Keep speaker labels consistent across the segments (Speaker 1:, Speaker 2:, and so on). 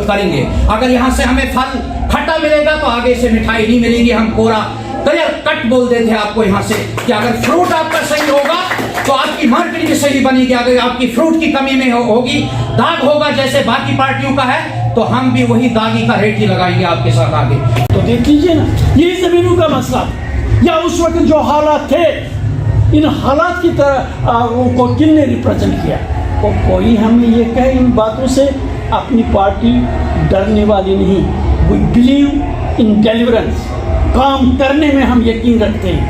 Speaker 1: करेंगे। अगर यहाँ से हमें फल खट्टा मिलेगा तो आगे से मिठाई नहीं मिलेगी। हम पूरा क्लियर कट बोल देते हैं आपको यहाँ से कि अगर फ्रूट आपका सही होगा तो आपकी मार्केट भी सही बनेगी। अगर आपकी फ्रूट की कमी में होगी, दाग होगा जैसे बाकी पार्टियों का है, तो हम भी वही दागी का रेट ही लगाएंगे आपके साथ आगे।
Speaker 2: तो देख लीजिए ना, ये जमीनों का मसला या उस वक्त जो हालात थे, इन हालात की तरह को किसने रिप्रेजेंट किया। और कोई हमें ये कहे इन बातों से, अपनी पार्टी डरने वाली नहीं। वी बिलीव इन डिलीवरेंस, काम करने में हम यकीन रखते हैं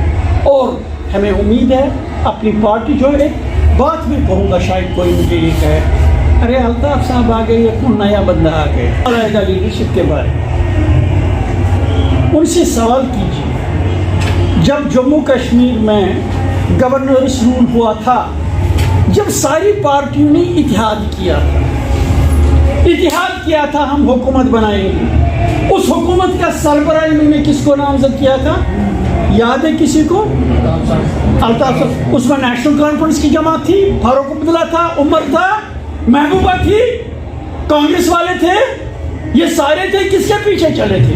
Speaker 2: और हमें उम्मीद है अपनी पार्टी जो है। एक बात भी कहूँगा, शायद कोई मुझे ये कहे, अरे अल्ताफ साहब आ गए, कौन नया बंदा आ गया आएगा लीडरशिप के बारे में। उनसे सवाल कीजिए, जब जम्मू कश्मीर में गवर्नर्स रूल हुआ था, जब सारी पार्टियों ने इत्तेहाद किया था हम हुकूमत बनाएंगे, उस हुकूमत का सरबराह इन्होंने किसको नामजद किया था, याद है किसी को? अल्ताफ। उसमें नेशनल कॉन्फ्रेंस की जमात थी, फारूक अब्दुल्ला था, उमर था, महबूबा थी, कांग्रेस वाले थे, ये सारे थे। किसके पीछे चले थे?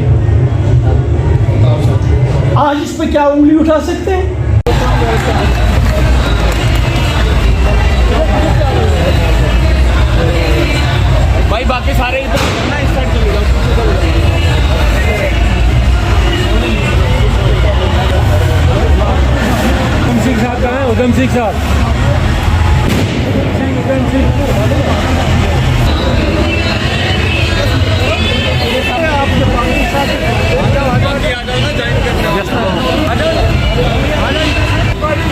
Speaker 2: आज इस पे क्या उंगली उठा सकते हैं?
Speaker 3: भाई बाकी सारे इधर स्टार्ट करिएगा। उधम सिंह साहब कहाँ है? उधम सिंह साहब,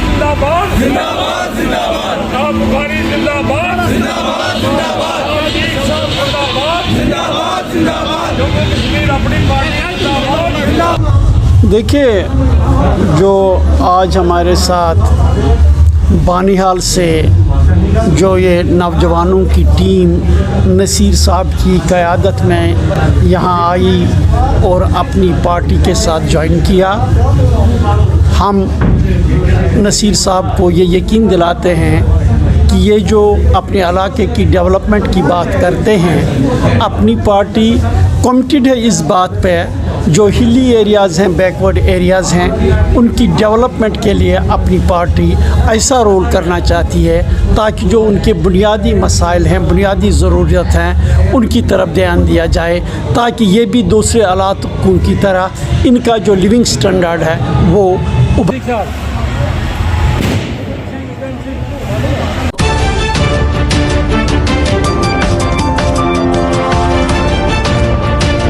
Speaker 3: जिंदाबाद जिंदाबाद जिंदाबाद, आप बुखारी जिंदाबाद जिंदाबाद जिंदाबाद, जिंदाबाद जिंदाबाद जिंदाबाद, जम्मू कश्मीर अपनी पार्टी जिंदाबाद।
Speaker 2: देखिए, जो आज हमारे साथ बानिहाल से जो ये नौजवानों की टीम नसीर साहब की क़यादत में यहाँ आई और अपनी पार्टी के साथ ज्वाइन किया, हम नसीर साहब को ये यकीन दिलाते हैं कि ये जो अपने इलाके की डेवलपमेंट की बात करते हैं, अपनी पार्टी कमिटेड है इस बात पे, जो हिली एरियाज़ हैं, बैकवर्ड एरियाज़ हैं, उनकी डेवलपमेंट के लिए अपनी पार्टी ऐसा रोल करना चाहती है ताकि जो उनके बुनियादी मसाइल हैं, बुनियादी ज़रूरत हैं, उनकी तरफ ध्यान दिया जाए, ताकि ये भी दूसरे इलाकों की तरह इनका जो लिविंग स्टैंडर्ड है वो